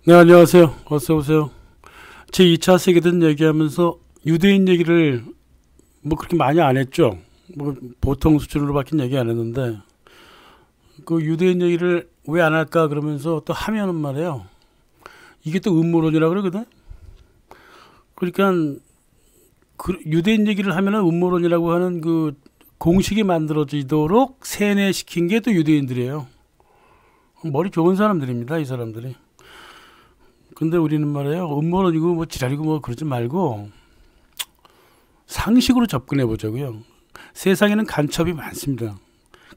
네, 안녕하세요. 어서 오세요. 제 2차 세계대전 얘기하면서 유대인 얘기를 뭐 그렇게 많이 안 했죠. 뭐 보통 수준으로밖에 얘기 안 했는데 그 유대인 얘기를 왜 안 할까 그러면서 또 하면은 말이에요. 이게 또 음모론이라 그러거든. 그러니까 그 유대인 얘기를 하면은 음모론이라고 하는 그 공식이 만들어지도록 세뇌시킨 게 또 유대인들이에요. 머리 좋은 사람들입니다, 이 사람들이. 근데 우리는 말이에요. 음모론이고 뭐 지랄이고 뭐 그러지 말고 상식으로 접근해 보자고요. 세상에는 간첩이 많습니다.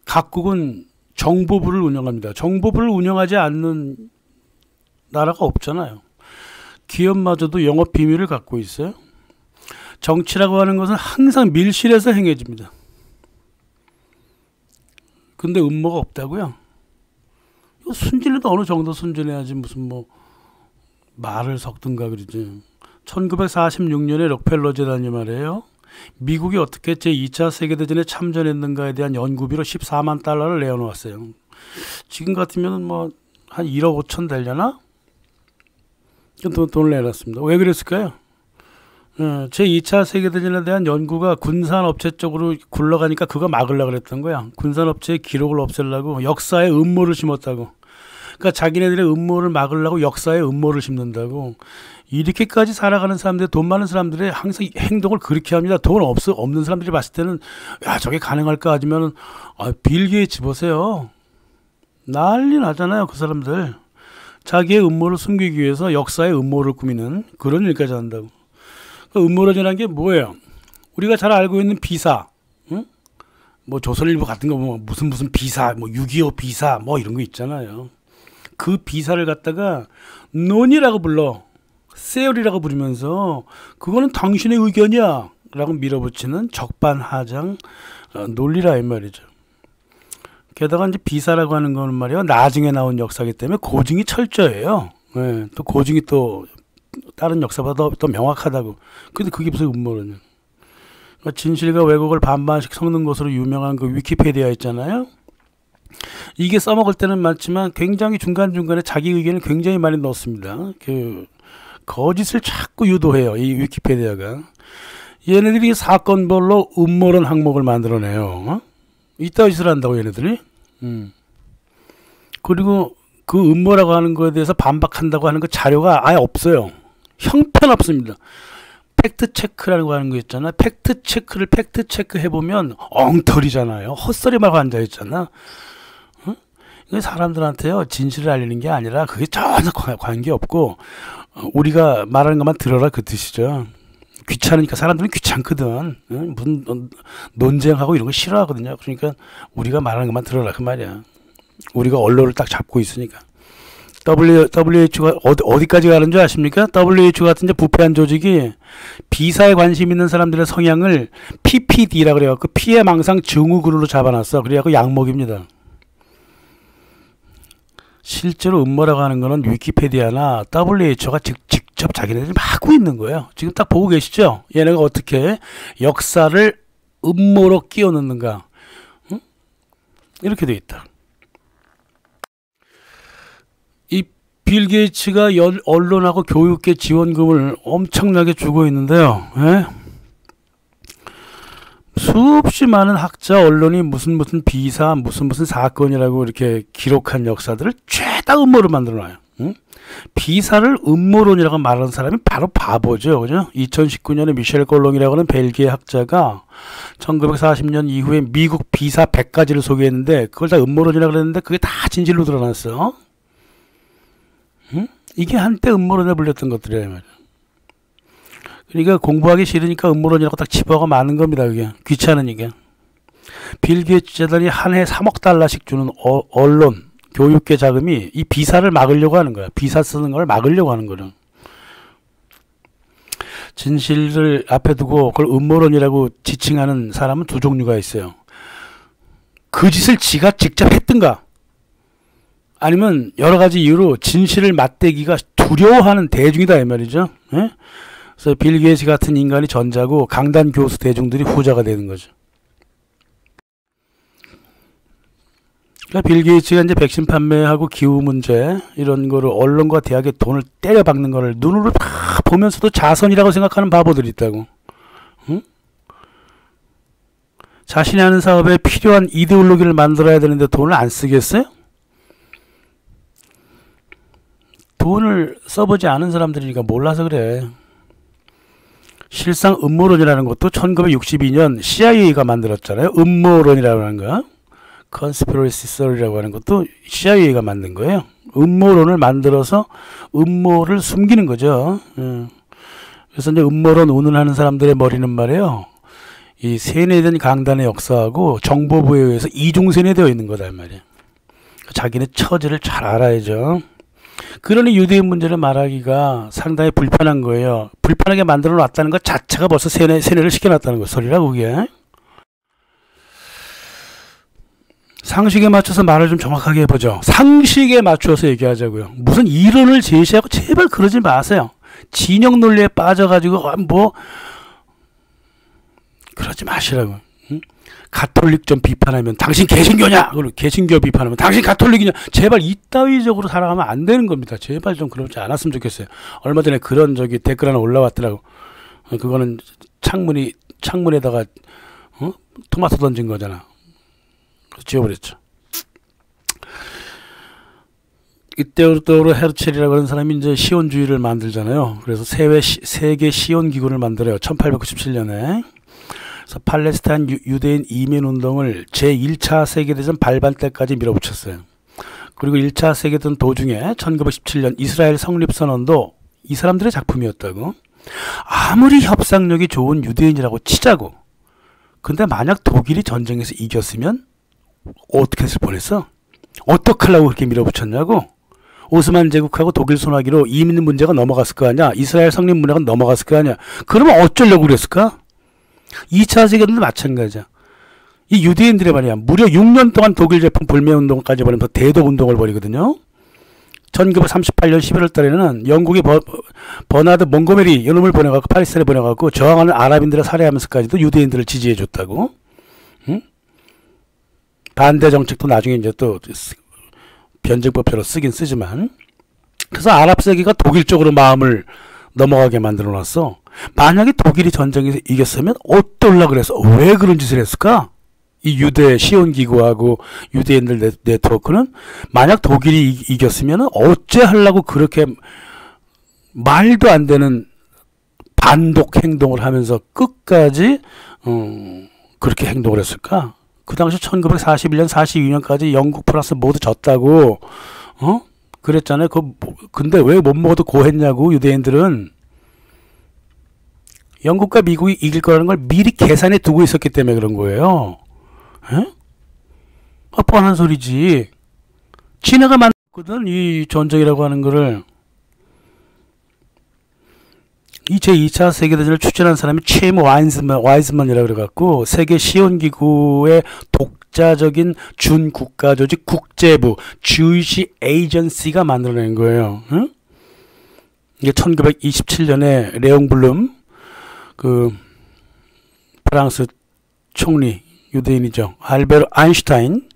각국은 정보부를 운영합니다. 정보부를 운영하지 않는 나라가 없잖아요. 기업마저도 영업 비밀을 갖고 있어요. 정치라고 하는 것은 항상 밀실에서 행해집니다. 근데 음모가 없다고요? 순진해도 어느 정도 순진해야지 무슨 뭐 말을 섞든가 그러지. 1946년에 록펠러 재단이 말이에요. 미국이 어떻게 제2차 세계대전에 참전했는가에 대한 연구비로 14만 달러를 내어놓았어요. 지금 같으면 뭐 한 1억 5천 되려나? 돈을 내놨습니다. 왜 그랬을까요? 제2차 세계대전에 대한 연구가 군산업체 쪽으로 굴러가니까 그거 막으려고 그랬던 거야. 군산업체의 기록을 없애려고 역사에 음모를 심었다고. 그러니까 자기네들의 음모를 막으려고 역사에 음모를 심는다고. 이렇게까지 살아가는 사람들, 돈 많은 사람들의 항상 행동을 그렇게 합니다. 돈 없는 사람들이 봤을 때는 야 저게 가능할까 하지만 빌 게이츠 보세요. 난리 나잖아요. 그 사람들. 자기의 음모를 숨기기 위해서 역사의 음모를 꾸미는 그런 일까지 한다고. 그 음모론이라는 게 뭐예요? 우리가 잘 알고 있는 비사, 응? 뭐 조선일보 같은 거 뭐 무슨 비사, 뭐 6.25 비사 뭐 이런 거 있잖아요. 그 비사를 갖다가 논이라고 불러, 세열이라고 부르면서 그거는 당신의 의견이야 라고 밀어붙이는 적반하장 논리라 이 말이죠. 게다가 이제 비사라고 하는 거는 말이야 나중에 나온 역사이기 때문에 고증이 철저해요. 네, 또 고증이 또 다른 역사보다 더 명확하다고. 근데 그게 무슨 음모론이야. 그러니까 진실과 왜곡을 반반씩 섞는 것으로 유명한 그 위키페디아 있잖아요. 이게 써먹을 때는 많지만 굉장히 중간중간에 자기 의견을 굉장히 많이 넣습니다. 그 거짓을 자꾸 유도해요. 이 위키페디아가. 얘네들이 사건별로 음모론 항목을 만들어내요. 이따 짓을 한다고 얘네들이. 그리고 그 음모라고 하는 거에 대해서 반박한다고 하는 그 자료가 아예 없어요. 형편없습니다. 팩트체크라는 거 하는 거 있잖아. 팩트체크를 팩트체크 해보면 엉터리잖아요. 헛소리만 앉아있잖아. 사람들한테요 진실을 알리는 게 아니라 그게 전혀 관계없고 우리가 말하는 것만 들어라 그 뜻이죠. 귀찮으니까 사람들은 귀찮거든. 무슨 논쟁하고 이런 거 싫어하거든요. 그러니까 우리가 말하는 것만 들어라 그 말이야. 우리가 언론을 딱 잡고 있으니까. WHO가 어디까지 가는 줄 아십니까? WHO 같은 이제 부패한 조직이 비사에 관심 있는 사람들의 성향을 PPD라 그래갖고 피해망상 증후군으로 잡아놨어. 그래갖고 약 먹입니다. 실제로 음모라고 하는 거는 위키페디아나 WHO가 직접 자기네들이 하고 있는 거예요. 지금 딱 보고 계시죠? 얘네가 어떻게 역사를 음모로 끼워 넣는가. 응? 이렇게 돼 있다. 이 빌 게이츠가 언론하고 교육계 지원금을 엄청나게 주고 있는데요. 예? 수없이 많은 학자 언론이 무슨 비사 무슨 사건이라고 이렇게 기록한 역사들을 죄다 음모로 만들어놔요. 응? 비사를 음모론이라고 말하는 사람이 바로 바보죠. 그죠? 2019년에 미셸 골롱이라고 하는 벨기에 학자가 1940년 이후에 미국 비사 100가지를 소개했는데 그걸 다 음모론이라고 그랬는데 그게 다 진실로 드러났어. 응? 이게 한때 음모론에 불렸던 것들이에요. 말이야. 그러니까 공부하기 싫으니까 음모론이라고 딱 집어가 많은 겁니다. 그게 귀찮으니까. 빌 게이츠 재단이 한 해 3억 달러씩 주는 언론 교육계 자금이 이 비사를 막으려고 하는 거야. 비사 쓰는 걸 막으려고 하는 거죠. 진실을 앞에 두고 그걸 음모론이라고 지칭하는 사람은 두 종류가 있어요. 그 짓을 지가 직접 했든가 아니면 여러 가지 이유로 진실을 맞대기가 두려워하는 대중이다 이 말이죠. 예? 그래서 빌 게이츠 같은 인간이 전자고 강단 교수 대중들이 후자가 되는 거죠. 그러니까 빌 게이츠가 이제 백신 판매하고 기후 문제 이런 거를 언론과 대학에 돈을 때려 박는 거를 눈으로 다 보면서도 자선이라고 생각하는 바보들이 있다고. 응? 자신이 하는 사업에 필요한 이데올로기를 만들어야 되는데 돈을 안 쓰겠어요? 돈을 써보지 않은 사람들이니까 몰라서 그래. 실상 음모론이라는 것도 1962년 CIA가 만들었잖아요. 음모론이라고 하는 거. Conspiracy Theory라고 하는 것도 CIA가 만든 거예요. 음모론을 만들어서 음모를 숨기는 거죠. 그래서 이제 음모론 운운하는 사람들의 머리는 말이에요. 이 세뇌된 강단의 역사하고 정보부에 의해서 이중세뇌되어 있는 거다 말이에요. 자기네 처지를 잘 알아야죠. 그러니 유대인 문제를 말하기가 상당히 불편한 거예요. 불편하게 만들어 놨다는 것 자체가 벌써 세뇌를 시켜놨다는 거 소리라고 그게. 상식에 맞춰서 말을 좀 정확하게 해보죠. 상식에 맞춰서 얘기하자고요. 무슨 이론을 제시하고 제발 그러지 마세요. 진영 논리에 빠져가지고 뭐 그러지 마시라고. 응? 가톨릭 좀 비판하면 당신 개신교냐? 그리고 개신교 비판하면 당신 가톨릭이냐? 제발 이따위적으로 살아가면 안 되는 겁니다. 제발 좀 그러지 않았으면 좋겠어요. 얼마 전에 그런 댓글 하나 올라왔더라고. 그거는 창문에다가 토마토 던진 거잖아. 지워버렸죠. 이때부터 헤르첼이라고 하는 사람이 이제 시온주의를 만들잖아요. 그래서 세계 시온기구를 만들어요. 1897년에. 그래서 팔레스타인 유대인 이민 운동을 제1차 세계대전 발발 때까지 밀어붙였어요. 그리고 1차 세계대전 도중에 1917년 이스라엘 성립선언도 이 사람들의 작품이었다고. 아무리 협상력이 좋은 유대인이라고 치자고. 근데 만약 독일이 전쟁에서 이겼으면 어떻게 했을 뻔했어? 어떡하려고 그렇게 밀어붙였냐고? 오스만 제국하고 독일 손아귀로 이민 문제가 넘어갔을 거 아니야? 이스라엘 성립 문제가 넘어갔을 거 아니야? 그러면 어쩌려고 그랬을까? 2차 세계대전도 마찬가지야. 이 유대인들이 말이야 무려 6년 동안 독일 제품 불매운동까지 벌이면서 대독운동을 벌이거든요. 1938년 11월 달에는 영국이 버나드 몽고메리 이놈을 보내갖고 팔레스타인에 보내갖고 저항하는 아랍인들을 살해하면서까지도 유대인들을 지지해줬다고. 응? 반대 정책도 나중에 이제 또 변증법처럼 쓰긴 쓰지만. 그래서 아랍 세계가 독일 쪽으로 마음을 넘어가게 만들어 놨어. 만약에 독일이 전쟁에서 이겼으면 어떨라 그래서 왜 그런 짓을 했을까? 이 유대 시온기구하고 유대인들 네트워크는 만약 독일이 이겼으면 어째 하려고 그렇게 말도 안 되는 반독 행동을 하면서 끝까지 그렇게 행동을 했을까? 그 당시 1941년 42년까지 영국 프랑스 모두 졌다고 그랬잖아요. 근데 왜 못 먹어도 고했냐고. 유대인들은 영국과 미국이 이길 거라는 걸 미리 계산해 두고 있었기 때문에 그런 거예요. 뻔한 소리지. 지네가 만들었거든 이 전쟁이라고 하는 거를. 이 제2차 세계대전을 추진한 사람이 쳔 와이즈먼이라고 그래갖고 세계 시온기구의 독자적인 준국가 조직 국제부 주이시 에이전시가 만들어낸 거예요. 이게 1927년에 레옹 블룸 그 프랑스 총리 유대인이죠. 알베르 아인슈타인,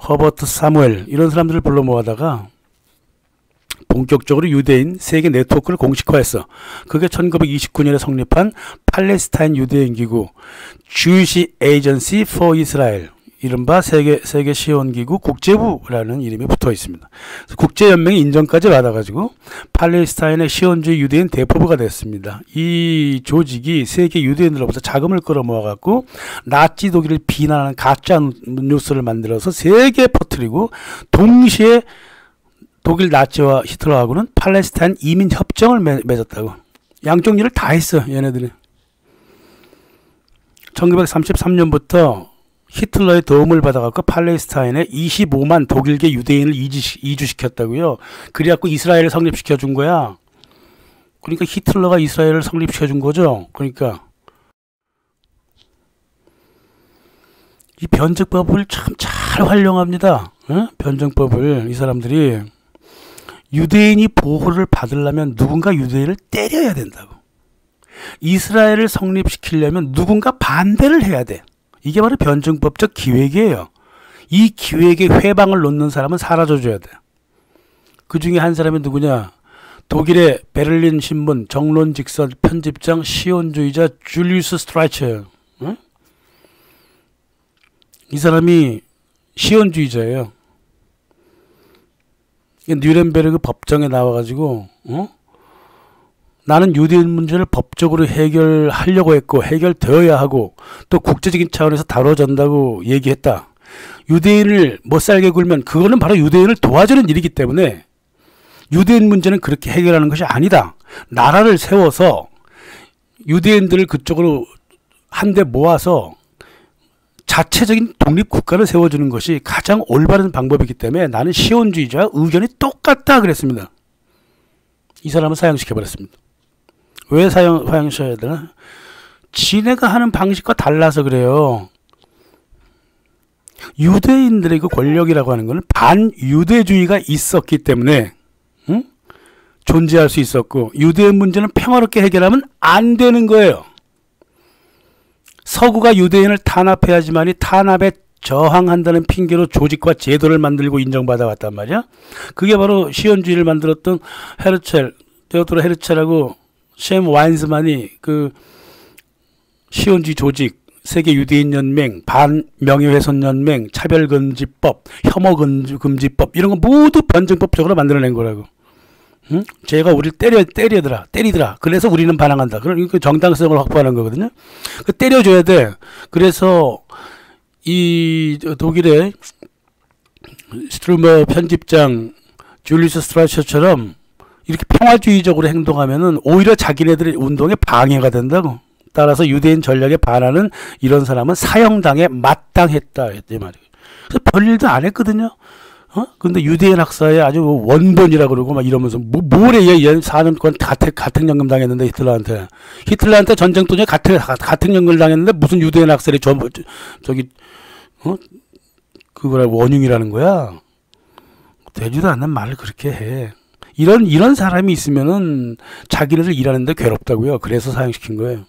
허버트 사무엘 이런 사람들을 불러 모아다가 본격적으로 유대인 세계 네트워크를 공식화했어. 그게 1929년에 성립한 팔레스타인 유대인 기구 Jewish Agency for Israel, 이른바 세계 시온기구 국제부라는 이름이 붙어 있습니다. 국제연맹의 인정까지 받아가지고 팔레스타인의 시온주의 유대인 대표부가 됐습니다. 이 조직이 세계 유대인들로부터 자금을 끌어모아갖고 나치 독일을 비난하는 가짜 뉴스를 만들어서 세계에 퍼뜨리고 동시에 독일 나치와 히틀러하고는 팔레스타인 이민 협정을 맺었다고. 양쪽 일을 다 했어 얘네들이. 1933년부터 히틀러의 도움을 받아갖고 팔레스타인에 25만 독일계 유대인을 이주시켰다고요. 그래갖고 이스라엘을 성립시켜 준 거야. 그러니까 히틀러가 이스라엘을 성립시켜 준 거죠. 그러니까 이 변증법을 참 잘 활용합니다. 변증법을 이 사람들이. 유대인이 보호를 받으려면 누군가 유대인을 때려야 된다고. 이스라엘을 성립시키려면 누군가 반대를 해야 돼. 이게 바로 변증법적 기획이에요. 이 기획에 회방을 놓는 사람은 사라져줘야 돼. 그 중에 한 사람이 누구냐? 독일의 베를린 신문 정론직선 편집장 시온주의자 줄리우스 스트라이처예요. 응? 이 사람이 시온주의자예요. 뉘렌베르크 법정에 나와가지고 나는 유대인 문제를 법적으로 해결하려고 했고 해결되어야 하고 또 국제적인 차원에서 다뤄진다고 얘기했다. 유대인을 못 살게 굴면 그거는 바로 유대인을 도와주는 일이기 때문에 유대인 문제는 그렇게 해결하는 것이 아니다. 나라를 세워서 유대인들을 그쪽으로 한데 모아서 자체적인 독립국가를 세워주는 것이 가장 올바른 방법이기 때문에 나는 시온주의자와 의견이 똑같다 그랬습니다. 이 사람은 사형시켜버렸습니다. 왜 사형시켜야 되나? 지네가 하는 방식과 달라서 그래요. 유대인들의 그 권력이라고 하는 것은 반유대주의가 있었기 때문에 존재할 수 있었고 유대인 문제는 평화롭게 해결하면 안 되는 거예요. 서구가 유대인을 탄압해야지만이 탄압에 저항한다는 핑계로 조직과 제도를 만들고 인정받아 왔단 말이야. 그게 바로 시온주의를 만들었던 테오도르 헤르첼하고 샘 와인스만이 그 시온주의 조직, 세계 유대인 연맹, 반명예훼손 연맹, 차별금지법, 혐오금지법 이런 거 모두 변증법적으로 만들어낸 거라고. 응? 제가 우리를 때리더라. 그래서 우리는 반항한다. 그러니까 정당성을 확보하는 거거든요. 그 때려줘야 돼. 그래서 이 독일의 스트루머 편집장 줄리우스 스트라이처처럼 이렇게 평화주의적으로 행동하면은 오히려 자기네들의 운동에 방해가 된다고. 따라서 유대인 전략에 반하는 이런 사람은 사형당에 마땅했다. 이 말이에요. 그래서 별일도 안 했거든요. 근데 유대인 학사에 아주 원본이라 그러고 막 이러면서 뭐래 얘 4년간 가택연금 당했는데 히틀러한테 전쟁 도중에 가택연금 당했는데 무슨 유대인 학살이 저기 그거라 원흉이라는 거야. 되지도 않는 말을 그렇게 해. 이런 사람이 있으면은 자기네들 일하는데 괴롭다고요. 그래서 사형시킨 거예요.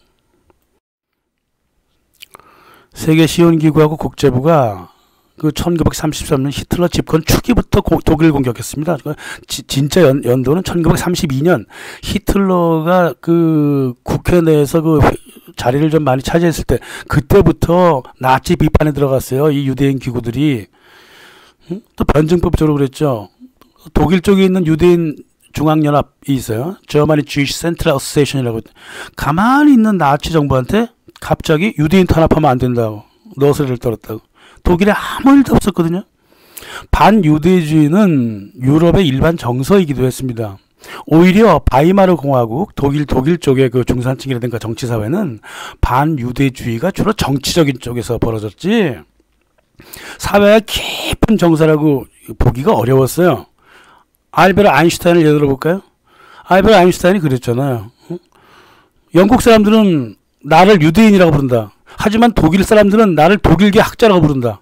세계 시온기구하고 국제부가 그 1933년 히틀러 집권 초기부터 독일 공격했습니다. 진짜 연도는 1932년 히틀러가 그 국회 내에서 그 자리를 좀 많이 차지했을 때 그때부터 나치 비판에 들어갔어요. 이 유대인 기구들이. 또 변증법적으로 그랬죠. 독일 쪽에 있는 유대인 중앙연합이 있어요. Germany Jewish Central Association이라고. 가만히 있는 나치 정부한테 갑자기 유대인 탄압하면 안 된다고 너스레를 떨었다고. 독일에 아무 일도 없었거든요. 반유대주의는 유럽의 일반 정서이기도 했습니다. 오히려 바이마르 공화국, 독일 쪽의 그 중산층이라든가 정치사회는 반유대주의가 주로 정치적인 쪽에서 벌어졌지 사회가 깊은 정서라고 보기가 어려웠어요. 알베르 아인슈타인을 예를 들어볼까요? 알베르 아인슈타인이 그랬잖아요. 영국 사람들은 나를 유대인이라고 부른다. 하지만 독일 사람들은 나를 독일계 학자라고 부른다.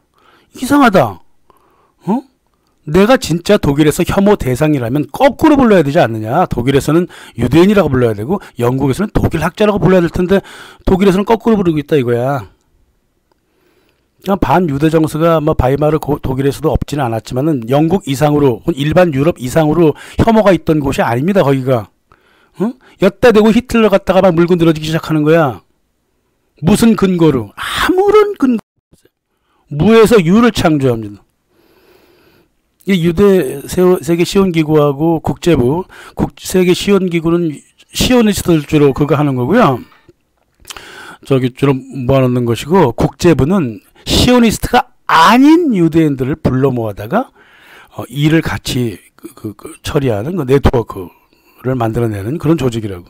이상하다. 내가 진짜 독일에서 혐오 대상이라면 거꾸로 불러야 되지 않느냐. 독일에서는 유대인이라고 불러야 되고 영국에서는 독일 학자라고 불러야 될 텐데 독일에서는 거꾸로 부르고 있다 이거야. 반유대 정서가 뭐 바이마르 독일에서도 없지는 않았지만은 영국 이상으로 일반 유럽 이상으로 혐오가 있던 곳이 아닙니다. 거기가. 엿다 대고 히틀러 갔다가 막 물고 늘어지기 시작하는 거야. 무슨 근거로? 아무런 근거 없어요. 무에서 유를 창조합니다. 이 세계 시온기구하고 국제부, 세계 시온기구는 시오니스트들 주로 그거 하는 거고요. 저기 주로 모아놓는 것이고, 국제부는 시오니스트가 아닌 유대인들을 불러 모아다가 일을 같이 처리하는 그 네트워크를 만들어내는 그런 조직이라고.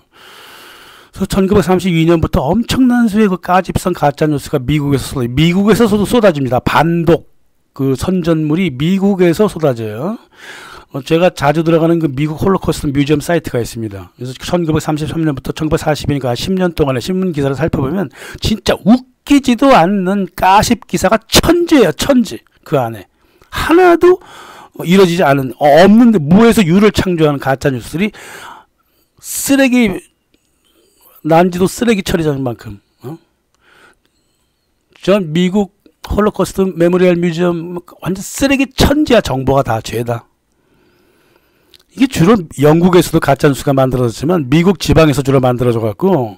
그래서 1932년부터 엄청난 수의 그 까집성 가짜뉴스가 미국에서도 쏟아집니다. 반독 그 선전물이 미국에서 쏟아져요. 제가 자주 들어가는 그 미국 홀로코스트 뮤지엄 사이트가 있습니다. 그래서 1933년부터 1940년이니까 10년 동안의 신문 기사를 살펴보면 진짜 웃기지도 않는 가십 기사가 천재예요. 천재. 그 안에 하나도 이루어지지 않은 없는데 무에서 유를 창조하는 가짜뉴스들이 쓰레기 난지도 쓰레기 처리하는 만큼 전 미국 홀로코스트 메모리얼 뮤지엄 완전 쓰레기 천지야. 정보가 다 죄다. 이게 주로 영국에서도 가짜뉴스가 만들어졌지만 미국 지방에서 주로 만들어져 갖고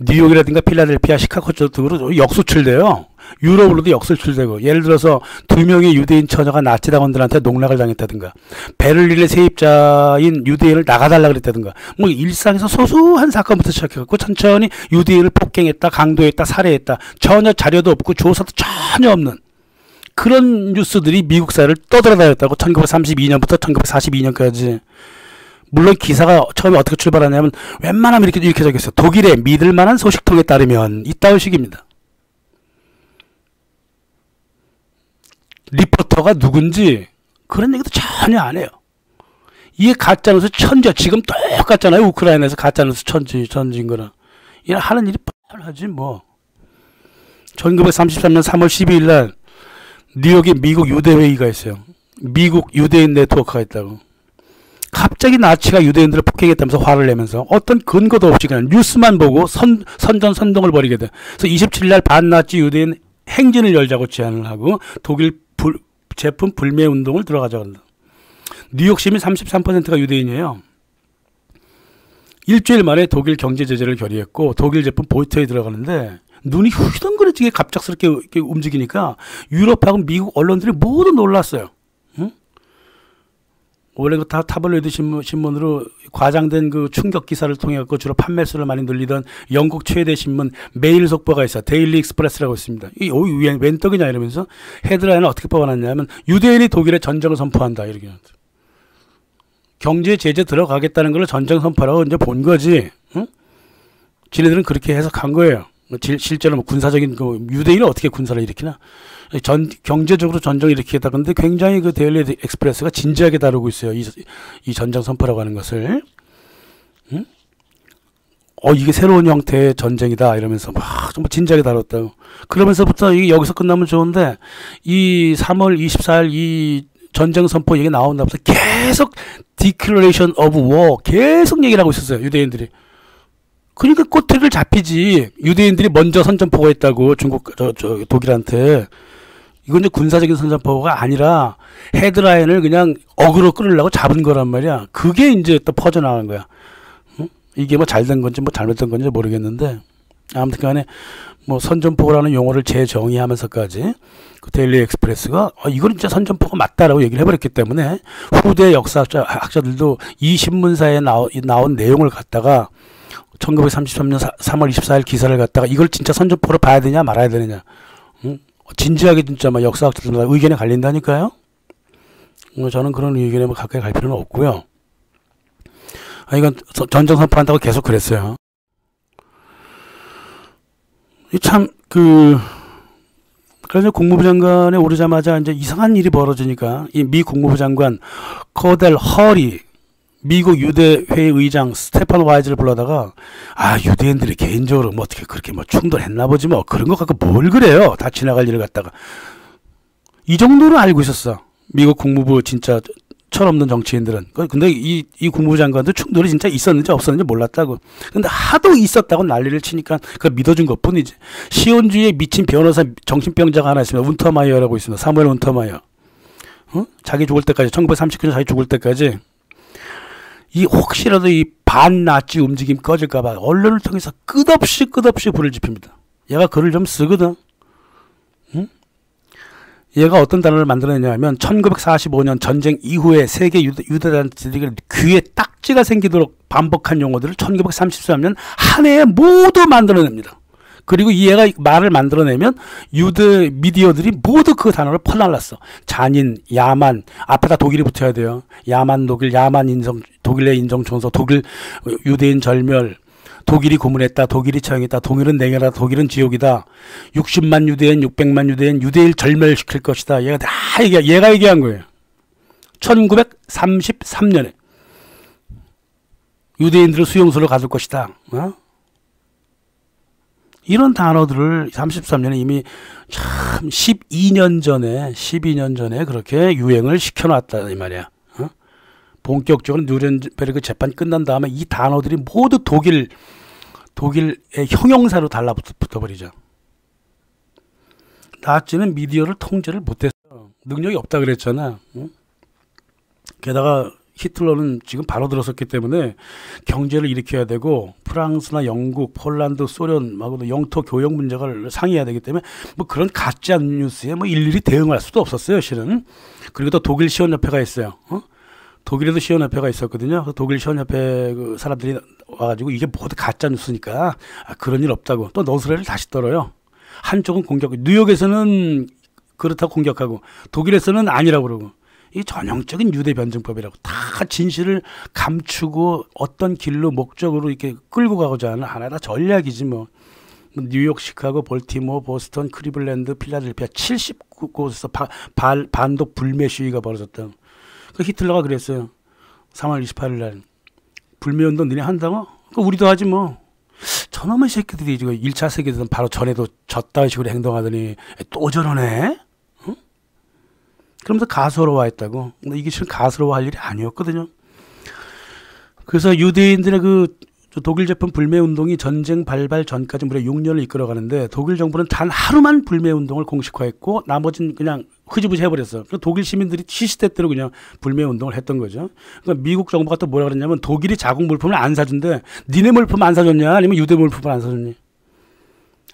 뉴욕이라든가 필라델피아, 시카고 쪽으로 역수출돼요. 유럽으로도 역수출되고, 예를 들어서 2명의 유대인 처녀가 나치당원들한테 농락을 당했다든가, 베를린의 세입자인 유대인을 나가달라 그랬다든가, 뭐 일상에서 소소한 사건부터 시작해갖고 천천히 유대인을 폭행했다, 강도했다, 살해했다, 전혀 자료도 없고 조사도 전혀 없는 그런 뉴스들이 미국 사회를 떠돌아다녔다고. 1932년부터 1942년까지. 물론 기사가 처음에 어떻게 출발하냐면 웬만하면 이렇게 적혔어요. 독일의 믿을만한 소식통에 따르면 이따위 식입니다. 리포터가 누군지 그런 얘기도 전혀 안 해요. 이게 가짜뉴스 천지야. 지금 똑같잖아요. 우크라이나에서 가짜뉴스 천지인 거는. 이런 하는 일이 뻔하지 뭐. 1933년 3월 12일 날 뉴욕에 미국 유대회의가 있어요. 미국 유대인 네트워크가 있다고. 갑자기 나치가 유대인들을 폭행했다면서 화를 내면서 어떤 근거도 없이 그냥 뉴스만 보고 선전선동을 벌이게 돼. 그래서 27일 날 반나치 유대인 행진을 열자고 제안을 하고 독일 제품 불매 운동을 들어가자고 한다. 뉴욕 시민 33%가 유대인이에요. 일주일 만에 독일 경제 제재를 결의했고 독일 제품 보이콧에 들어가는데 눈이 휘둥그레지게 갑작스럽게 이렇게 움직이니까 유럽하고 미국 언론들이 모두 놀랐어요. 응? 원래 그 타블로이드 신문으로 과장된 그 충격 기사를 통해 갖고 주로 판매수를 많이 늘리던 영국 최대 신문 메일 속보가 있어. 데일리 익스프레스라고 있습니다. 웬 떡이냐 이러면서 헤드라인을 어떻게 뽑아놨냐면 유대인이 독일에 전쟁을 선포한다 이렇게. 경제 제재 들어가겠다는 걸 전쟁 선포라고 이제 본 거지. 응? 지네들은 그렇게 해석한 거예요. 실제로 뭐 군사적인 그 유대인이 어떻게 군사를 일으키나? 경제적으로 전쟁을 일으키겠다. 근데 굉장히 그 데일리 익스프레스가 진지하게 다루고 있어요. 이 전쟁 선포라고 하는 것을. 응? 이게 새로운 형태의 전쟁이다 이러면서 막 정말 진지하게 다뤘다고. 그러면서부터 이게 여기서 끝나면 좋은데 이 3월 24일 이 전쟁 선포 얘기 나온다면서 계속 Declaration of War 계속 얘기를 하고 있었어요. 유대인들이. 그러니까 꼬투리를 잡히지. 유대인들이 먼저 선전포고 했다고 독일한테. 이건 이제 군사적인 선전포고가 아니라 헤드라인을 그냥 어그로 끌으려고 잡은 거란 말이야. 그게 이제 또 퍼져나간 거야. 응? 이게 뭐 잘된 건지 뭐 잘못된 건지 모르겠는데 아무튼 간에 뭐 선전포고라는 용어를 재정의하면서까지 그 데일리 익스프레스가 이건 진짜 선전포고 맞다라고 얘기를 해버렸기 때문에 후대 역사학자들도 이 신문사에 나온 내용을 갖다가 1933년 3월 24일 기사를 갖다가 이걸 진짜 선전포로 봐야 되냐 말아야 되느냐. 응? 진지하게 진짜 막 역사학자들마다 의견이 갈린다니까요. 저는 그런 의견에 뭐 가까이 갈 필요는 없고요. 이건 전쟁 선포한다고 계속 그랬어요. 그래서 국무부 장관에 오르자마자 이제 이상한 일이 벌어지니까 이 미 국무부 장관 코델 허리 미국 유대회 의장 스테판 와이즈를 불러다가 유대인들이 개인적으로 뭐 어떻게 그렇게 뭐 충돌했나 보지 뭐 그런 거 갖고 뭘 그래요. 다 지나갈 일을 갖다가 이 정도로 알고 있었어. 미국 국무부 진짜 철없는 정치인들은. 근데 이 국무부 장관도 충돌이 진짜 있었는지 없었는지 몰랐다고. 근데 하도 있었다고 난리를 치니까 그걸 믿어준 것 뿐이지. 시온주의에 미친 변호사 정신병자가 하나 있습니다. 운터마이어라고 있습니다. 사무엘 운터마이어. 자기 죽을 때까지 1939년 자기 죽을 때까지 이 혹시라도 이 반나치 움직임 꺼질까봐 언론을 통해서 끝없이 불을 지핍니다. 얘가 글을 좀 쓰거든. 응? 얘가 어떤 단어를 만들어내냐면 1945년 전쟁 이후에 세계 유대단체들이 귀에 딱지가 생기도록 반복한 용어들을 1933년 한 해에 모두 만들어냅니다. 그리고 이 얘가 말을 만들어내면 유대 미디어들이 모두 그 단어를 퍼날랐어. 잔인, 야만, 앞에다 독일이 붙어야 돼요. 야만 독일, 야만 인정, 독일의 인정청소, 독일 유대인 절멸, 독일이 고문했다, 독일이 처형했다, 독일은 냉해라, 독일은 지옥이다, 60만 유대인, 600만 유대인, 유대인 절멸시킬 것이다. 얘가 다 얘가 얘기한 거예요. 1933년에 유대인들을 수용소로 가둘 것이다. 이런 단어들을 33년에 이미 참 12년 전에 그렇게 유행을 시켜놨다 이 말이야. 본격적으로 누른베르크 재판 끝난 다음에 이 단어들이 모두 독일의 형용사로 달라붙어버리죠. 나치는 미디어를 통제를 못했어. 능력이 없다 그랬잖아. 응? 게다가 히틀러는 지금 바로 들어섰기 때문에 경제를 일으켜야 되고 프랑스나 영국, 폴란드, 소련하고도 영토 교역 문제가 상의해야 되기 때문에 뭐 그런 가짜 뉴스에 뭐 일일이 대응할 수도 없었어요, 실은. 그리고 또 독일 시원협회가 있어요. 독일에도 시원협회가 있었거든요. 독일 시원협회 그 사람들이 와가지고 이게 모두 가짜 뉴스니까 그런 일 없다고 또 노스레를 다시 떨어요. 한쪽은 공격, 뉴욕에서는 그렇다고 공격하고 독일에서는 아니라고 그러고. 이 전형적인 유대 변증법이라고 다 진실을 감추고 어떤 길로 목적으로 이렇게 끌고 가고자 하는 하나의 다 전략이지 뭐. 뉴욕, 시카고, 볼티모어, 보스턴, 크리블랜드, 필라델피아 79곳에서 반독 불매 시위가 벌어졌다. 그 히틀러가 그랬어요. 3월 28일 날 불매운동 니네 한다고? 그 우리도 하지 뭐. 저놈의 새끼들이 지금 1차 세계대전 바로 전에도 졌다는 식으로 행동하더니 또 저러네? 그러면서 가소로워했다고. 근데 이게 실은 가소로워할 일이 아니었거든요. 그래서 유대인들의 그 독일 제품 불매 운동이 전쟁 발발 전까지 무려 6년을 이끌어가는데 독일 정부는 단 하루만 불매 운동을 공식화했고 나머지는 그냥 흐지부지 해버렸어. 독일 시민들이 시시때때로 그냥 불매 운동을 했던 거죠. 그러니까 미국 정부가 또 뭐라 그랬냐면 독일이 자국 물품을 안 사준대. 니네 물품 안 사줬냐? 아니면 유대 물품을 안 사줬니?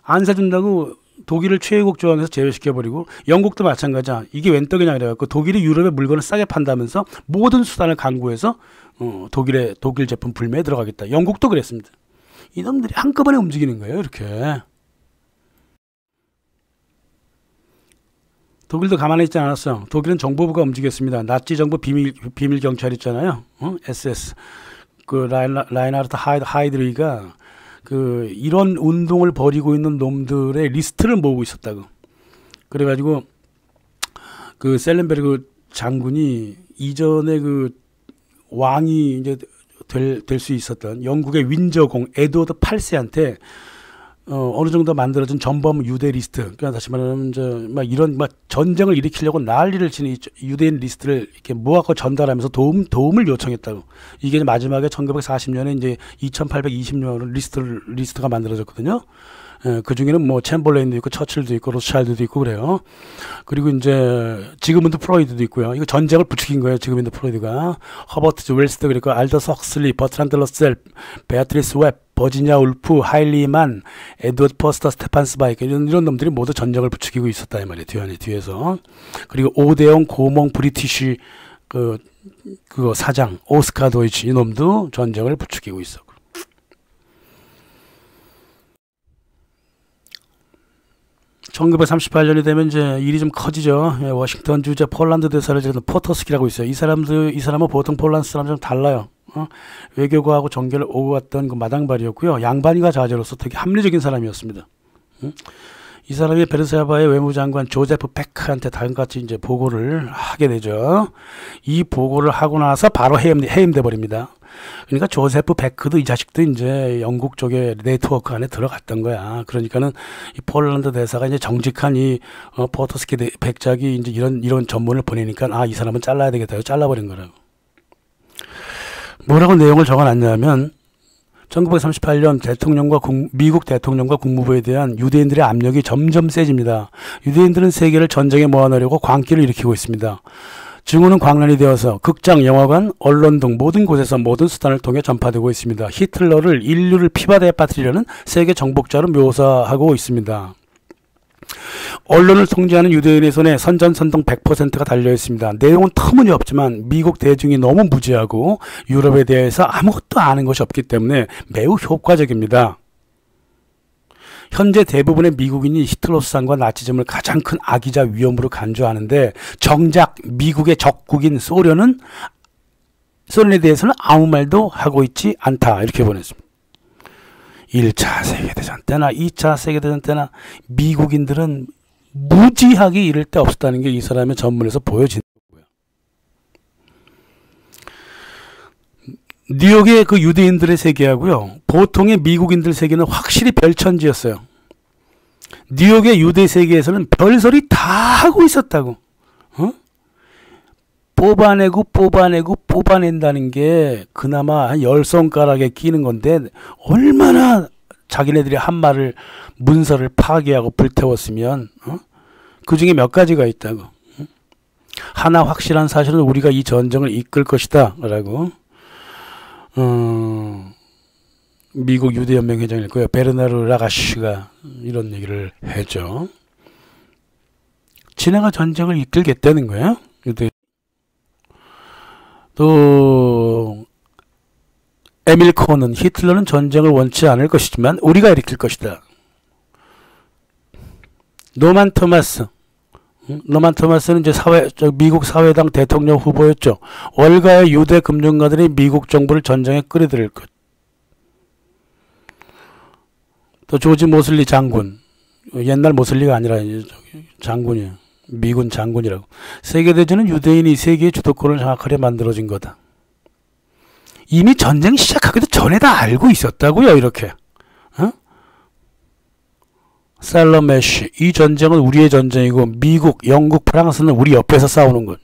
안 사준다고 독일을 최애국 조항에서 제외시켜버리고 영국도 마찬가지야. 이게 웬 떡이냐 그래갖고 독일이 유럽의 물건을 싸게 판다면서 모든 수단을 강구해서 독일 제품 불매에 들어가겠다. 영국도 그랬습니다. 이놈들이 한꺼번에 움직이는 거예요. 이렇게. 독일도 가만히 있지 않았어. 독일은 정보부가 움직였습니다. 나치 정부 비밀 경찰 있잖아요. SS. 그 라인하르트 하이드리히가 그 이런 운동을 벌이고 있는 놈들의 리스트를 모으고 있었다고. 그래가지고 그 셀렌베르그 장군이 이전에 그 왕이 이제 될 수 있었던 영국의 윈저공 에드워드 8세한테 어느 정도 만들어진 전범 유대 리스트. 그러니까 다시 말하면 막 이런 막 전쟁을 일으키려고 난리를 치는 유대인 리스트를 이렇게 모아서 전달하면서 도움을 요청했다고. 이게 마지막에 1940년에 이제 2,820년 리스트가 만들어졌거든요. 그 중에는 뭐 챔벌레인도 있고 처칠도 있고 로스차일드도 있고 그래요. 그리고 이제 지그문드 프로이드도 있고요. 이거 전쟁을 부추긴 거예요. 지그문드 프로이드가. 허버트 웰스도 그리고 알더스 헉슬리, 버트란드 러셀, 베아트리스 웹, 버지니아 울프, 하일리만, 에드워드 퍼스터, 스테판 스바이크 이런 놈들이 모두 전쟁을 부추기고 있었다 이 말이에요. 뒤에서. 그리고 오대영 고몽 브리티시 그거 사장 오스카 도이치 이 놈도 전쟁을 부추기고 있었고. 1938년이 되면 이제 일이 좀 커지죠. 워싱턴 주재 폴란드 대사를 지금 포터스키라고 있어요. 이 사람은 보통 폴란드 사람들은 좀 달라요. 외교과하고 정계를 오고 갔던 그 마당발이었고요. 양반이가 자제로서 되게 합리적인 사람이었습니다. 이 사람이 베르사바의 외무장관 조제프 베크한테 다음같이 이제 보고를 하게 되죠. 이 보고를 하고 나서 바로 해임돼 버립니다. 그러니까 조세프 베크도 이 자식도 이제 영국 쪽에 네트워크 안에 들어갔던 거야. 그러니까는 이 폴란드 대사가 이제 정직한 이 포터스키 백작이 이제 이런 전문을 보내니까 이 사람은 잘라야 되겠다. 잘라버린 거라고. 뭐라고 내용을 적어놨냐면 1938년 미국 대통령과 국무부에 대한 유대인들의 압력이 점점 세집니다. 유대인들은 세계를 전쟁에 모아넣으려고 광기를 일으키고 있습니다. 증오는 광란이 되어서 극장, 영화관, 언론 등 모든 곳에서 모든 수단을 통해 전파되고 있습니다. 히틀러를 인류를 피바다에 빠뜨리려는 세계 정복자로 묘사하고 있습니다. 언론을 통제하는 유대인의 손에 선전선동 100%가 달려있습니다. 내용은 터무니없지만 미국 대중이 너무 무지하고 유럽에 대해서 아무것도 아는 것이 없기 때문에 매우 효과적입니다. 현재 대부분의 미국인이 히틀러 수상과 나치즘을 가장 큰 악이자 위험으로 간주하는데 정작 미국의 적국인 소련에 대해서는 아무 말도 하고 있지 않다. 이렇게 보냈습니다. 1차 세계대전 때나 2차 세계대전 때나 미국인들은 무지하게 이럴 데 없었다는 게 이 사람의 전문에서 보여지는 거고요. 뉴욕의 그 유대인들의 세계하고요, 보통의 미국인들 세계는 확실히 별천지였어요. 뉴욕의 유대 세계에서는 별소리 다 하고 있었다고. 뽑아낸다는 게 그나마 한 10손가락에 끼는 건데 얼마나 자기네들이 한 말을 문서를 파괴하고 불태웠으면 그 중에 몇 가지가 있다고. 하나 확실한 사실은 우리가 이 전쟁을 이끌 것이다 라고 미국 유대연맹 회장일 거예요. 베르나르 라가시가 이런 얘기를 했죠. 지네가 전쟁을 이끌겠다는 거예요. 또 에밀 코는 히틀러는 전쟁을 원치 않을 것이지만 우리가 일으킬 것이다. 노만 토마스는 이제 미국 사회당 대통령 후보였죠. 월가의 유대 금융가들이 미국 정부를 전쟁에 끌어들일 것. 또 조지 모슬리 장군, 옛날 모슬리가 아니라 장군이에요. 미군 장군이라고. 세계대전은 유대인이 세계의 주도권을 장악하려 만들어진 거다. 이미 전쟁 시작하기도 전에 다 알고 있었다고요. 이렇게. 살러메쉬, 이 전쟁은 우리의 전쟁이고 미국, 영국, 프랑스는 우리 옆에서 싸우는 것.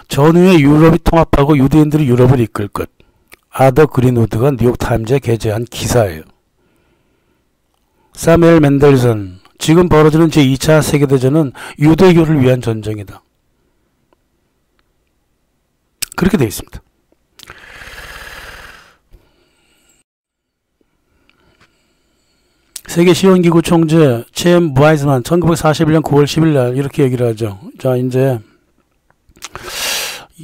전후에 유럽이 통합하고 유대인들이 유럽을 이끌 것. 아더 그린우드가 뉴욕타임즈에 게재한 기사예요. 사무엘 맨델슨, 지금 벌어지는 제2차 세계대전은 유대교를 위한 전쟁이다. 그렇게 되어 있습니다. 세계시온기구 총재 쳔 바이즈만 1941년 9월 10일 날 이렇게 얘기를 하죠. 자, 이제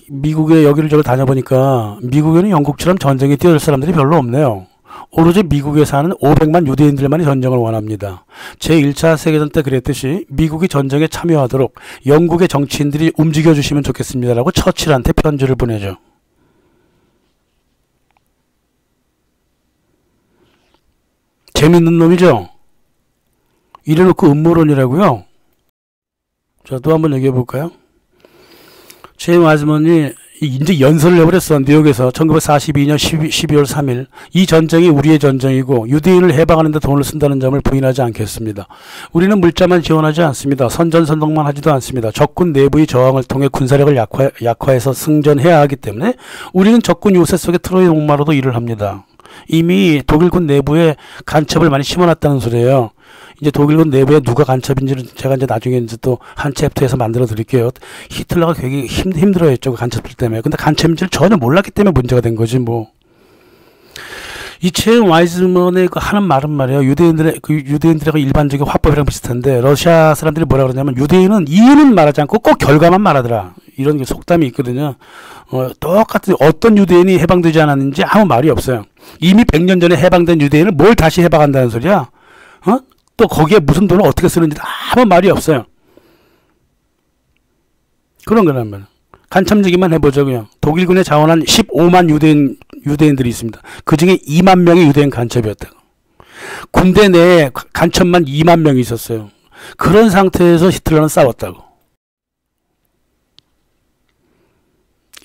미국에 여기를 다녀보니까 미국에는 영국처럼 전쟁에 뛰어들 사람들이 별로 없네요. 오로지 미국에 사는 500만 유대인들만이 전쟁을 원합니다. 제1차 세계전 때 그랬듯이 미국이 전쟁에 참여하도록 영국의 정치인들이 움직여주시면 좋겠습니다라고 처칠한테 편지를 보내죠. 재밌는 놈이죠. 이래놓고 음모론이라고요. 자, 또 한번 얘기해 볼까요? 쳔 와즈먼이 이제 연설을 해버렸어. 뉴욕에서 1942년 12월 3일 이 전쟁이 우리의 전쟁이고 유대인을 해방하는 데 돈을 쓴다는 점을 부인하지 않겠습니다. 우리는 물자만 지원하지 않습니다. 선전선동만 하지도 않습니다. 적군 내부의 저항을 통해 군사력을 약화해서 승전해야 하기 때문에 우리는 적군 요새 속에 트로이 목마로도 일을 합니다. 이미 독일군 내부에 간첩을 많이 심어놨다는 소리예요. 이제 독일군 내부에 누가 간첩인지를 제가 이제 나중에 이제 또 한 챕터에서 만들어 드릴게요. 히틀러가 되게 힘들어했죠. 그 간첩들 때문에. 근데 간첩인지를 전혀 몰랐기 때문에 문제가 된 거지 뭐. 이 쳔 와이즈먼의 그 하는 말은 말이에요. 유대인들의 일반적인 화법이랑 비슷한데 러시아 사람들이 뭐라 그러냐면 유대인은 이유는 말하지 않고 꼭 결과만 말하더라. 이런 속담이 있거든요. 똑같은 어떤 유대인이 해방되지 않았는지 아무 말이 없어요. 이미 100년 전에 해방된 유대인을 뭘 다시 해방한다는 소리야? 또 거기에 무슨 돈을 어떻게 쓰는지 아무 말이 없어요. 그런 거란 말이에요. 간첩 얘기만 해보자고요. 독일군에 자원한 15만 유대인들이 있습니다. 그 중에 2만 명이 유대인 간첩이었다고. 군대 내에 간첩만 2만 명이 있었어요. 그런 상태에서 히틀러는 싸웠다고.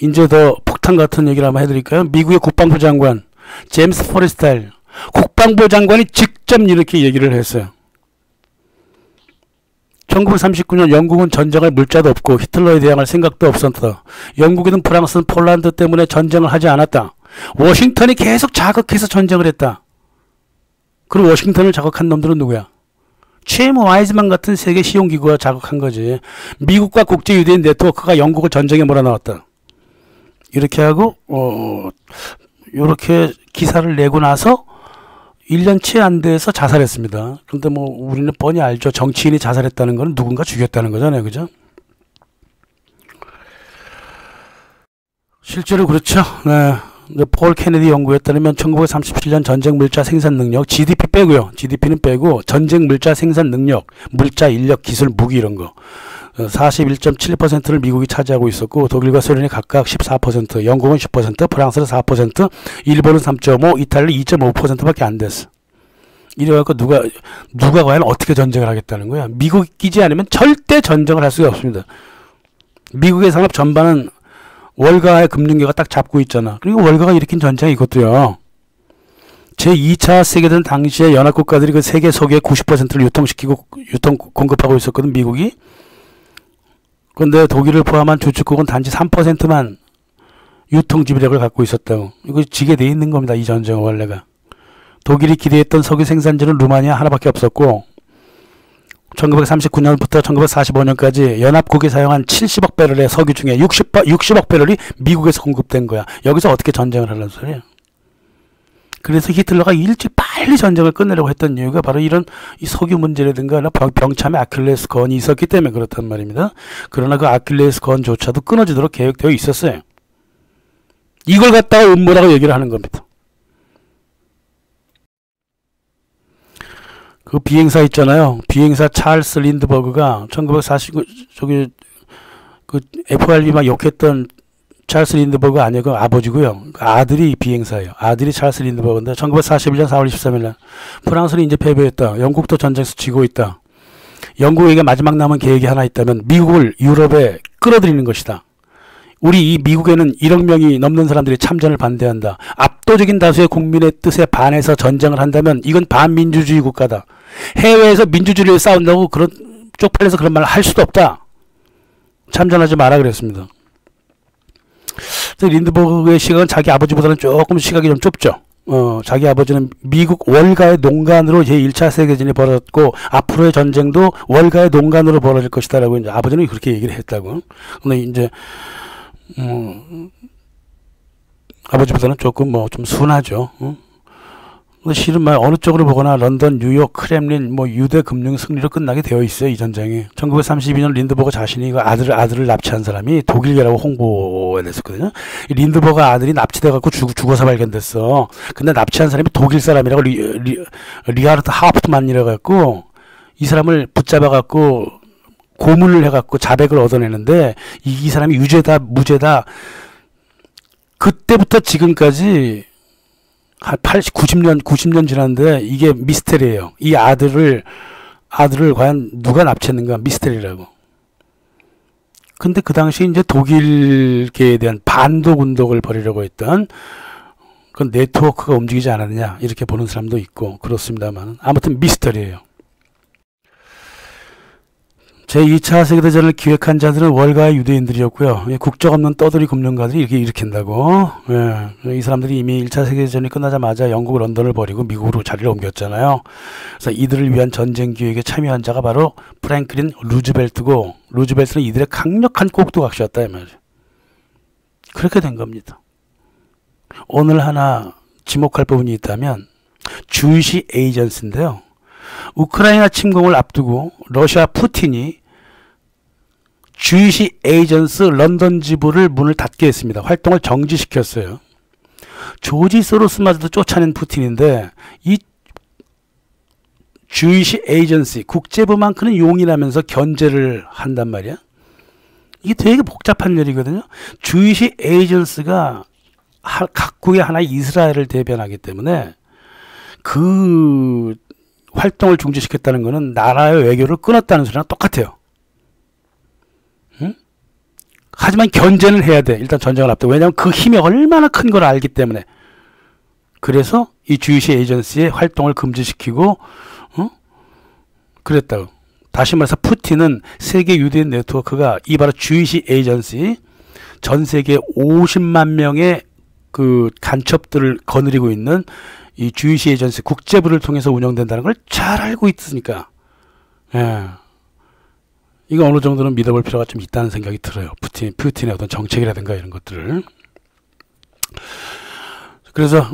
이제 더 폭탄 같은 얘기를 한번 해드릴까요? 미국의 국방부 장관 제임스 포레스탈 국방부 장관이 직접 이렇게 얘기를 했어요. 1939년 영국은 전쟁할 물자도 없고 히틀러에 대항할 생각도 없었다. 영국이든 프랑스는 폴란드 때문에 전쟁을 하지 않았다. 워싱턴이 계속 자극해서 전쟁을 했다. 그리고 워싱턴을 자극한 놈들은 누구야? 쳔 와이즈만 같은 세계 시용기구가 자극한 거지. 미국과 국제유대인 네트워크가 영국을 전쟁에 몰아넣었다. 이렇게 하고 이렇게 기사를 내고 나서 1년 채 안 돼서 자살했습니다. 그런데 뭐 우리는 뻔히 알죠. 정치인이 자살했다는 건 누군가 죽였다는 거잖아요. 그죠? 실제로 그렇죠. 네. 폴 케네디 연구에 따르면 1937년 전쟁 물자 생산 능력, GDP 빼고요. GDP는 빼고 전쟁 물자 생산 능력, 물자, 인력, 기술, 무기 이런 거 41.7%를 미국이 차지하고 있었고 독일과 소련이 각각 14%, 영국은 10%, 프랑스는 4%, 일본은 3.5%, 이탈리아는 2.5%밖에 안 됐어. 이래갖고 누가 과연 어떻게 전쟁을 하겠다는 거야. 미국이 끼지 않으면 절대 전쟁을 할 수가 없습니다. 미국의 산업 전반은 월가의 금융계가 딱 잡고 있잖아. 그리고 월가가 일으킨 전쟁이 이것도요. 제2차 세계대전 당시에 연합국가들이 그 세계 석유의 90%를 공급하고 있었거든, 미국이. 그런데 독일을 포함한 주축국은 단지 3%만 유통 지배력을 갖고 있었다고. 이거 지게 돼 있는 겁니다. 이 전쟁은 원래가. 독일이 기대했던 석유 생산지는 루마니아 하나밖에 없었고 1939년부터 1945년까지 연합국이 사용한 70억 배럴의 석유 중에 60억 배럴이 미국에서 공급된 거야. 여기서 어떻게 전쟁을 하려는 소리야. 그래서 히틀러가 일찍 빨리 전쟁을 끝내려고 했던 이유가 바로 이런 이 석유 문제라든가 병참의 아킬레스 건이 있었기 때문에 그렇단 말입니다. 그러나 그 아킬레스 건조차도 끊어지도록 계획되어 있었어요. 이걸 갖다가 음모라고 얘기를 하는 겁니다. 그 비행사 있잖아요. 비행사 찰스 린드버그가 1949 그 FRB 막 욕했던 찰스 린드버그 아니에요. 그 아버지고요. 그 아들이 비행사예요. 아들이 찰스 린드버그인데 1941년 4월 23일 날 프랑스는 이제 패배했다. 영국도 전쟁에서 지고 있다. 영국에게 마지막 남은 계획이 하나 있다면 미국을 유럽에 끌어들이는 것이다. 우리 이 미국에는 1억 명이 넘는 사람들이 참전을 반대한다. 압도적인 다수의 국민의 뜻에 반해서 전쟁을 한다면 이건 반민주주의 국가다. 해외에서 민주주의를 싸운다고 그런 쪽팔려서 그런 말을 할 수도 없다. 참전하지 마라 그랬습니다. 린드버그의 시각은 자기 아버지보다는 조금 시각이 좀 좁죠. 자기 아버지는 미국 월가의 농간으로 제1차 세계대전이 벌어졌고 앞으로의 전쟁도 월가의 농간으로 벌어질 것이다라고 이제 아버지는 그렇게 얘기를 했다고. 근데 이제 아버지보다는 조금 좀 순하죠. 근데 실은 어느 쪽으로 보거나 런던, 뉴욕, 크렘린, 유대 금융 승리로 끝나게 되어 있어요. 이 전쟁이. 1932년 린드버거 자신이 그 아들을 납치한 사람이 독일계라고 홍보에 냈었거든요. 린드버거 아들이 납치돼갖고 죽어서 발견됐어. 근데 납치한 사람이 독일 사람이라고 리하르트 하프트만이라고 해갖고 이 사람을 붙잡아갖고 고문을 해갖고 자백을 얻어내는데 이 사람이 유죄다 무죄다. 그때부터 지금까지 한 90년 지났는데 이게 미스테리예요. 이 아들을 과연 누가 납치했는가 미스테리라고. 근데 그 당시 이제 독일계에 대한 반독 운동을 벌이려고 했던 그 네트워크가 움직이지 않았느냐 이렇게 보는 사람도 있고 그렇습니다만 아무튼 미스터리예요. 제2차 세계대전을 기획한 자들은 월가의 유대인들이었고요. 국적 없는 떠돌이 금융가들이 이렇게 일으킨다고. 이 사람들이 이미 1차 세계대전이 끝나자마자 영국 런던을 버리고 미국으로 자리를 옮겼잖아요. 그래서 이들을 위한 전쟁 기획에 참여한 자가 바로 프랭클린 루즈벨트고 루즈벨트는 이들의 강력한 꼭두각시였다 이 말이에요. 그렇게 된 겁니다. 오늘 하나 지목할 부분이 있다면 주이시 에이전스인데요. 우크라이나 침공을 앞두고 러시아 푸틴이 주이시 에이전스 런던 지부를 문을 닫게 했습니다. 활동을 정지시켰어요. 조지 소로스마저도 쫓아낸 푸틴인데 이 주이시 에이전시 국제부만큼은 용인하면서 견제를 한단 말이야. 이게 되게 복잡한 일이거든요. 주이시 에이전스가 각국의 하나의 이스라엘을 대변하기 때문에 그 활동을 중지시켰다는 것은 나라의 외교를 끊었다는 소리랑 똑같아요. 응? 하지만 견제는 해야 돼. 일단 전쟁을 앞두고. 왜냐하면 그 힘이 얼마나 큰 걸 알기 때문에. 그래서 이 주이시 에이전시의 활동을 금지시키고 그랬다고. 다시 말해서 푸틴은 세계 유대인 네트워크가 이 바로 주이시 에이전시 전 세계 50만 명의 그 간첩들을 거느리고 있는 이 주이시 에이전시 국제부를 통해서 운영된다는 걸 잘 알고 있으니까 이거 어느 정도는 믿어볼 필요가 좀 있다는 생각이 들어요. 푸틴의 어떤 정책이라든가 이런 것들을. 그래서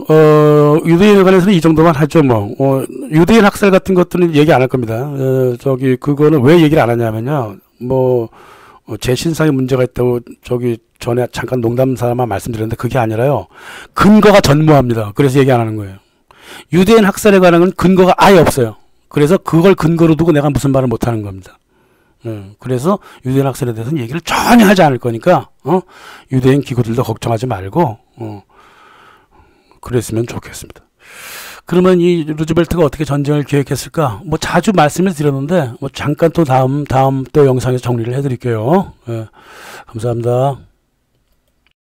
유대인에 관해서는 이 정도만 하죠. 유대인 학살 같은 것들은 얘기 안 할 겁니다. 그거는 왜 얘기를 안 하냐면요. 제 신상에 문제가 있다고 전에 잠깐 농담 삼아 말씀드렸는데 그게 아니라요. 근거가 전무합니다. 그래서 얘기 안 하는 거예요. 유대인 학살에 관한 건 근거가 아예 없어요. 그래서 그걸 근거로 두고 내가 무슨 말을 못 하는 겁니다. 그래서 유대인 학살에 대해서는 얘기를 전혀 하지 않을 거니까 유대인 기구들도 걱정하지 말고 그랬으면 좋겠습니다. 그러면 이 루즈벨트가 어떻게 전쟁을 기획했을까? 자주 말씀을 드렸는데 잠깐 또 다음 또 영상에서 정리를 해드릴게요. 감사합니다.